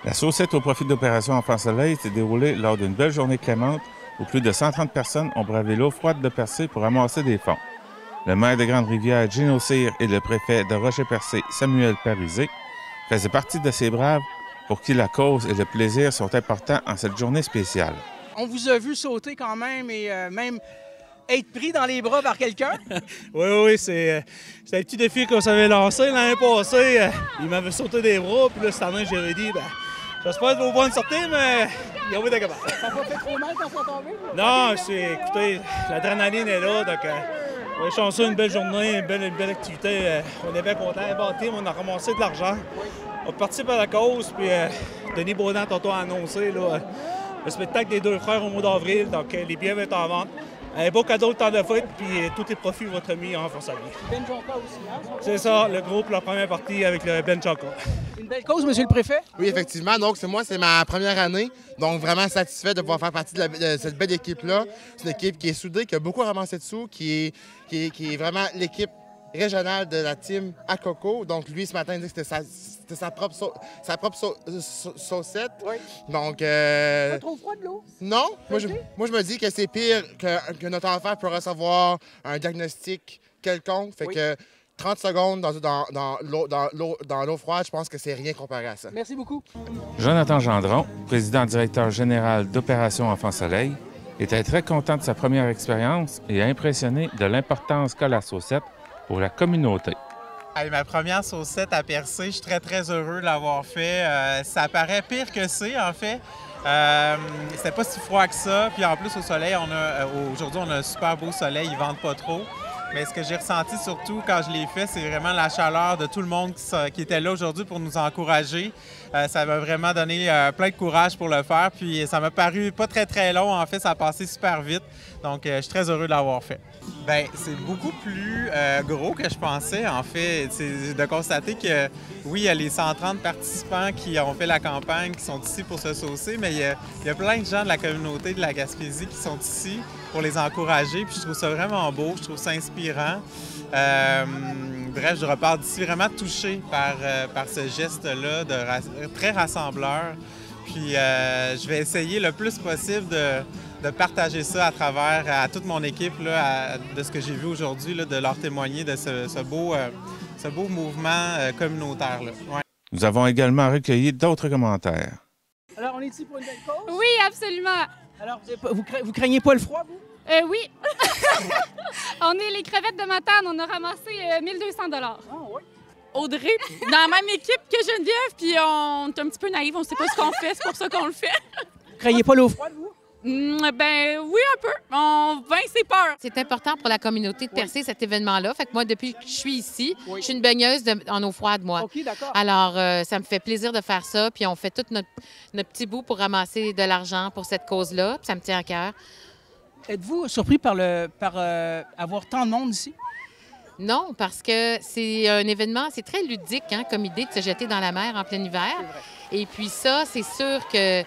La saucette au profit d'Opération Enfant Soleil s'est déroulée lors d'une belle journée clémente où plus de 130 personnes ont bravé l'eau froide de Percé pour ramasser des fonds. Le maire de Grande-Rivière, Gino Cyr, et le préfet de Rocher-Percé, Samuel Parisé, faisaient partie de ces braves pour qui la cause et le plaisir sont importants en cette journée spéciale. On vous a vu sauter quand même et même être pris dans les bras par quelqu'un. Oui, c'est un petit défi qu'on s'avait lancé l'année passée. Il m'avait sauté des bras, puis là, cette année, j'avais dit, j'espère être au point de sortie, mais il y a oui d'accord. Ça n'a pas fait trop mal quand ça tombé? Non, écoutez, l'adrénaline est là, donc on est chanceux, une belle journée, une belle activité. On est bien contents. Bon, team, on a ramassé de l'argent. On participe à la cause, puis Denis Baudin, tantôt, a annoncé là, le spectacle des deux frères au mois d'avril, donc les billets vont être en vente. Un beau cadeau de temps de fête, puis tous les profits vont être mis en France à vie. Ben Jonca aussi, hein? C'est ça, le groupe, la première partie avec le Ben Jonca. Une belle cause, monsieur le préfet? Oui, effectivement. Donc, c'est ma première année. Donc, vraiment satisfait de pouvoir faire partie de cette belle équipe-là. C'est une équipe qui est soudée, qui a beaucoup ramassé de sous, qui est vraiment l'équipe régionale de la team à Coco. Donc, lui, ce matin, il dit que c'était sa propre saucette. Oui. Donc, Pas trop froid de l'eau? non. Moi, je me dis que c'est pire que notre enfant peut recevoir un diagnostic quelconque. Fait que 30 secondes dans l'eau froide, je pense que c'est rien comparé à ça. Merci beaucoup. Jonathan Gendron, président-directeur général d'Opération Enfant Soleil, était très content de sa première expérience et impressionné de l'importance qu'a la saucette pour la communauté. Hey, ma première saucette à Percé, je suis très heureux de l'avoir fait. Ça paraît pire que c'est, en fait. C'était pas si froid que ça. Puis en plus, au soleil, aujourd'hui, on a un super beau soleil, il vente pas trop. Mais ce que j'ai ressenti surtout quand je l'ai fait, c'est vraiment la chaleur de tout le monde qui était là aujourd'hui pour nous encourager. Ça m'a vraiment donné plein de courage pour le faire. Puis ça m'a paru pas très long. En fait, ça a passé super vite. Donc, je suis très heureux de l'avoir fait. Bien, c'est beaucoup plus gros que je pensais, en fait. C'est de constater que, oui, il y a les 130 participants qui ont fait la campagne, qui sont ici pour se saucer, mais il y a plein de gens de la communauté de la Gaspésie qui sont ici pour les encourager. Puis je trouve ça vraiment beau, je trouve ça inspirant. Bref, je repars d'ici vraiment touché par ce geste-là, très rassembleur. Puis je vais essayer le plus possible de partager ça à toute mon équipe, là, de ce que j'ai vu aujourd'hui, de leur témoigner de ce beau mouvement communautaire-là. Ouais. Nous avons également recueilli d'autres commentaires. Alors, on est ici pour une belle cause? Oui, absolument. Alors, vous craignez pas le froid, vous? Oui. On est les crevettes de Matane. On a ramassé 1200 $. Ah oui? Audrey, dans la même équipe que Geneviève, puis on est un petit peu naïfs, on ne sait pas ce qu'on fait, c'est pour ça qu'on le fait. Vous craignez pas l'eau froide, vous? Ben oui, un peu. On vainc ses peurs. C'est important pour la communauté de Percé, cet événement-là. Fait que moi, depuis que je suis ici, je suis une baigneuse en eau froide, moi. OK, d'accord. Alors, ça me fait plaisir de faire ça. Puis on fait tout notre petit bout pour ramasser de l'argent pour cette cause-là. Puis ça me tient à cœur. Êtes-vous surpris par avoir tant de monde ici? Non, parce que c'est un événement, c'est très ludique comme idée de se jeter dans la mer en plein hiver. Et puis ça, c'est sûr que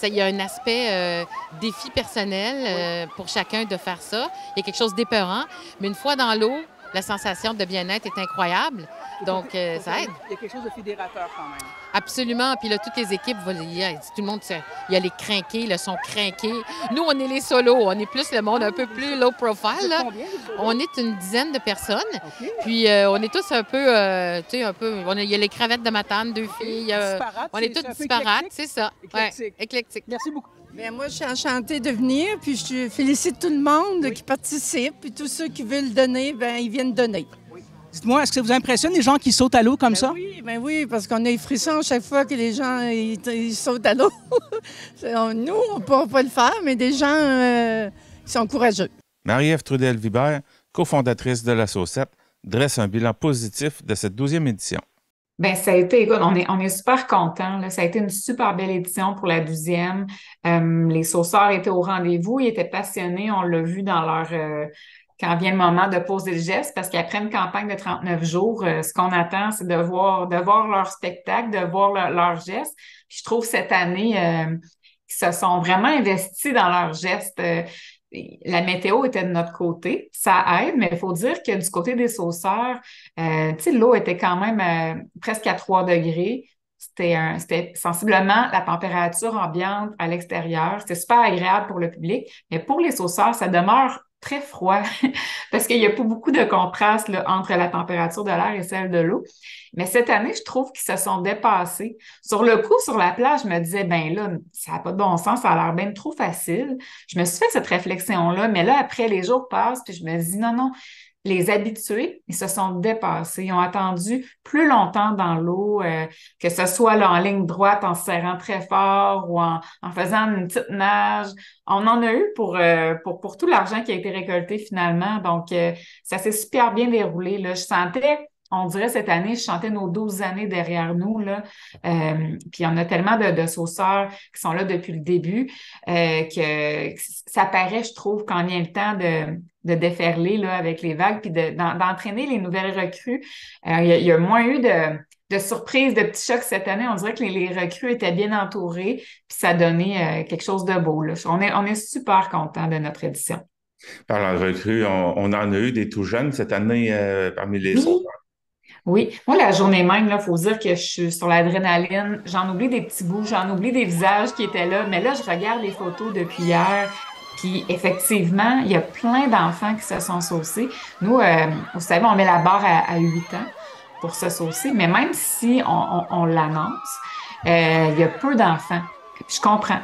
il y a un aspect défi personnel pour chacun de faire ça. Il y a quelque chose d'épeurant, mais une fois dans l'eau, la sensation de bien-être est incroyable. Donc, ça aide. Il y a quelque chose de fédérateur quand même. Absolument. Puis là, toutes les équipes, tout le monde, il y a les crinqués, le son crinqué. Nous, on est les solos. On est plus le monde un peu plus low profile. Là. Combien, on est une dizaine de personnes. Okay. Puis, on est tous un peu, il y a les crevettes de Matane, deux filles. On est tous disparates, c'est ça. Éclectique. Ouais, éclectique. Merci beaucoup. Bien, moi, je suis enchantée de venir, puis je félicite tout le monde qui participe, puis tous ceux qui veulent donner, bien, ils viennent donner. Dites-moi, est-ce que ça vous impressionne les gens qui sautent à l'eau comme ça? Oui, parce qu'on a des frissons chaque fois que les gens ils sautent à l'eau. Nous, on ne pourra pas le faire, mais des gens qui sont courageux. Marie-Ève Trudel-Vibert, cofondatrice de la Saucette, dresse un bilan positif de cette 12e édition. Bien, ça a été, écoute, on est super contents. Là. Ça a été une super belle édition pour la 12e. Les sauceurs étaient au rendez-vous, ils étaient passionnés. On l'a vu dans leur... quand vient le moment de poser le geste, parce qu'après une campagne de 39 jours, ce qu'on attend, c'est de voir leur spectacle, de voir leur geste. Puis je trouve cette année, ils se sont vraiment investis dans leurs gestes. La météo était de notre côté, ça aide, mais il faut dire que du côté des sauceurs, l'eau était quand même presque à 3 degrés. C'était sensiblement la température ambiante à l'extérieur. C'était super agréable pour le public, mais pour les sauceurs, ça demeure très froid parce qu'il n'y a pas beaucoup de contraste là, entre la température de l'air et celle de l'eau. Mais cette année, je trouve qu'ils se sont dépassés. Sur le coup, sur la plage, je me disais, ben là, ça n'a pas de bon sens, ça a l'air bien trop facile. Je me suis fait cette réflexion-là, mais là, après, les jours passent, puis je me dis, non, non, les habitués, ils se sont dépassés. Ils ont attendu plus longtemps dans l'eau, que ce soit là, en ligne droite, en se serrant très fort ou en faisant une petite nage. On en a eu pour tout l'argent qui a été récolté finalement. Donc, ça s'est super bien déroulé, là. Je sentais, on dirait cette année, je chantais nos 12 années derrière nous, là. Puis on a tellement de sauceurs qui sont là depuis le début que ça paraît, je trouve, quand vient le temps de déferler là, avec les vagues, puis d'entraîner les nouvelles recrues. Il y a moins eu de surprises, de petits chocs cette année. On dirait que les recrues étaient bien entourées, puis ça donnait quelque chose de beau, là. On est super contents de notre édition. Parlant de recrues, on en a eu des tout jeunes cette année parmi les sauceurs. Oui, moi, la journée même, il faut dire que je suis sur l'adrénaline. J'en oublie des petits bouts, j'en oublie des visages qui étaient là. Mais là, je regarde les photos depuis hier. Puis, effectivement, il y a plein d'enfants qui se sont saucés. Nous, vous savez, on met la barre à 8 ans pour se saucer. Mais même si on l'annonce, il y a peu d'enfants. Je comprends.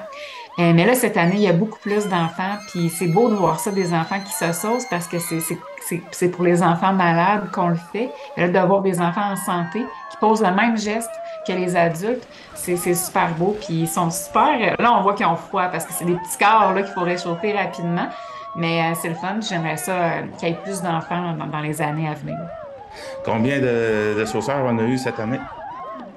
Mais là, cette année, il y a beaucoup plus d'enfants, puis c'est beau de voir ça, des enfants qui se saucent parce que c'est pour les enfants malades qu'on le fait. Et là, de voir des enfants en santé qui posent le même geste que les adultes, c'est super beau, puis ils sont super... Là, on voit qu'ils ont froid parce que c'est des petits corps là qu'il faut réchauffer rapidement, mais c'est le fun. J'aimerais ça qu'il y ait plus d'enfants dans les années à venir. Combien de sauceurs on a eu cette année?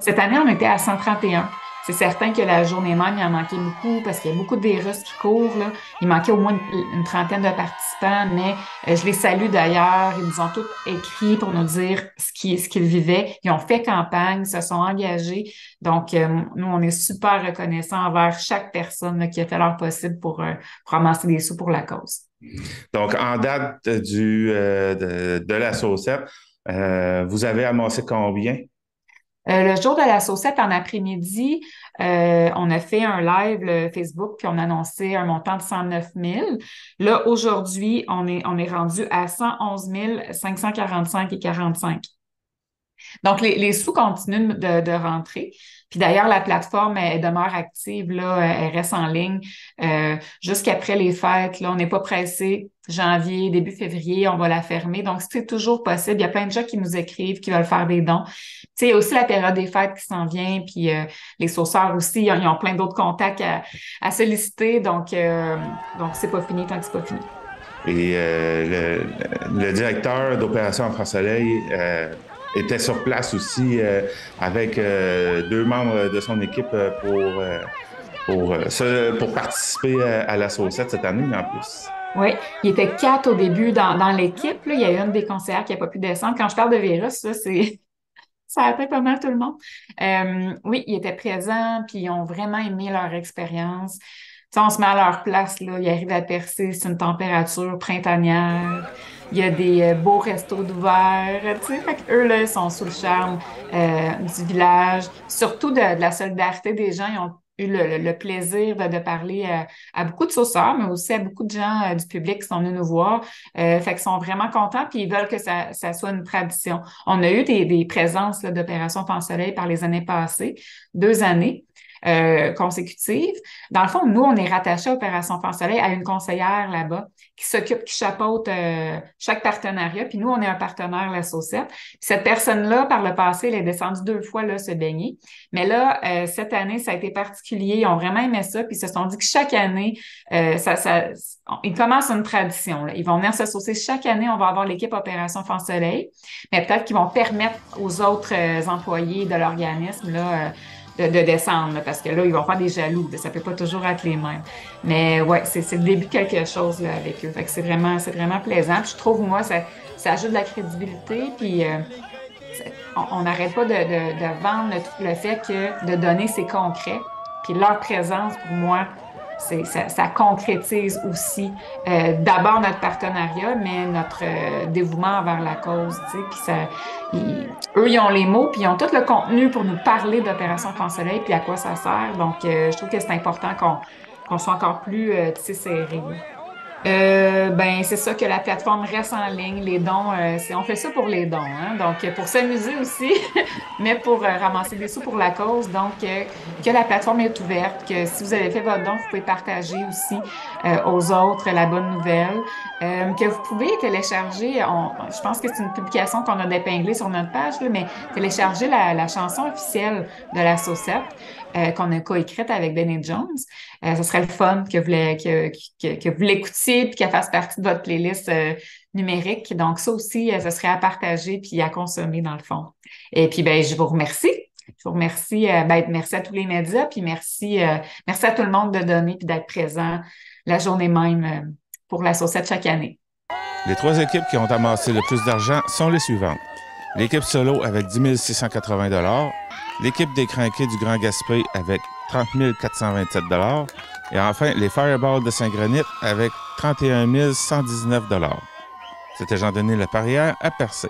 Cette année, on était à 131. C'est certain que la journée même, il en manquait beaucoup parce qu'il y a beaucoup de virus qui courent, là. Il manquait au moins une trentaine de participants, mais je les salue d'ailleurs. Ils nous ont tous écrit pour nous dire ce qu'ils vivaient. Ils ont fait campagne, ils se sont engagés. Donc, nous, on est super reconnaissants envers chaque personne là, qui a fait leur possible pour ramasser des sous pour la cause. Donc, en date de la saucette, vous avez amassé combien? Le jour de la saucette, en après-midi, on a fait un live Facebook, puis on a annoncé un montant de 109 000. Là, aujourd'hui, on est rendu à 111 545,45. Donc, les sous continuent de rentrer. Puis d'ailleurs, la plateforme, elle demeure active, là, elle reste en ligne jusqu'après les fêtes. Là, on n'est pas pressé. Janvier, début février, on va la fermer. Donc, c'est toujours possible. Il y a plein de gens qui nous écrivent, qui veulent faire des dons. Tu sais, il y a aussi la période des fêtes qui s'en vient, puis les sauceurs aussi, ils ont plein d'autres contacts à solliciter. Donc, c'est pas fini tant que c'est pas fini. Et le directeur d'opération Enfants-Soleil était sur place aussi avec 2 membres de son équipe pour participer à la saucette cette année, mais en plus. Oui, il était 4 au début dans l'équipe. Là, il y a eu une des conseillères qui n'a pas pu descendre. Quand je parle de virus, là, ça atteint pas mal tout le monde. Oui, ils étaient présents, puis ils ont vraiment aimé leur expérience. Tu sais, on se met à leur place, là, ils arrivent à percer, c'est une température printanière. Il y a des beaux restos d'ouvert, tu sais, fait qu'eux, là, ils sont sous le charme du village. Surtout de la solidarité des gens, ils ont eu le plaisir de parler à beaucoup de sauceurs, mais aussi à beaucoup de gens du public qui sont venus nous voir. Fait qu'ils sont vraiment contents, puis ils veulent que ça soit une tradition. On a eu des présences là, d'Opération Enfants-Soleil par les années passées, 2 années. Consécutives. Dans le fond, nous, on est rattachés à Opération Enfants-Soleil à une conseillère là-bas qui chapeaute chaque partenariat. Puis nous, on est un partenaire, la Saucette. Puis cette personne-là, par le passé, elle est descendue 2 fois là, se baigner. Mais là, cette année, ça a été particulier. Ils ont vraiment aimé ça. Puis ils se sont dit que chaque année, ils commencent une tradition. Là. Ils vont venir se saucer chaque année. On va avoir l'équipe Opération Enfants-Soleil. Mais peut-être qu'ils vont permettre aux autres employés de l'organisme là, de descendre, là, parce que là, ils vont faire des jaloux. Là, ça peut pas toujours être les mêmes. Mais ouais, c'est le début de quelque chose là, avec eux. Fait que c'est vraiment plaisant. Puis je trouve, moi, ça ajoute de la crédibilité. Puis on n'arrête pas de vendre le fait que de donner, c'est concret. Puis leur présence, pour moi, ça concrétise aussi d'abord notre partenariat, mais notre dévouement envers la cause. Puis eux, ils ont les mots, puis ils ont tout le contenu pour nous parler d'Opération Enfant Soleil, puis à quoi ça sert. Donc, je trouve que c'est important qu'on soit encore plus tissé serré. Ben c'est ça, que la plateforme reste en ligne. Les dons, on fait ça pour les dons, hein? Donc pour s'amuser aussi, mais pour ramasser des sous pour la cause. Donc que la plateforme est ouverte, que si vous avez fait votre don, vous pouvez partager aussi aux autres la bonne nouvelle, que vous pouvez télécharger. Je pense que c'est une publication qu'on a d'épinglée sur notre page, là, mais télécharger la chanson officielle de la Saucette. Qu'on a coécrite avec Benny Jones. Ce serait le fun que vous l'écoutiez puis qu'elle fasse partie de votre playlist numérique. Donc, ça aussi, ce serait à partager puis à consommer dans le fond. Et puis, ben, je vous remercie. Je vous remercie. Merci à tous les médias puis merci à tout le monde de donner puis d'être présent la journée même pour la Saucette chaque année. Les 3 équipes qui ont amassé le plus d'argent sont les suivantes. L'équipe solo avec 10 680 $, l'équipe des Crinqués du Grand Gaspé avec 30 427 $ et enfin les Fireballs de Saint-Grenit avec 31 119 $. C'était Jean-Denis Laparrière à Percé.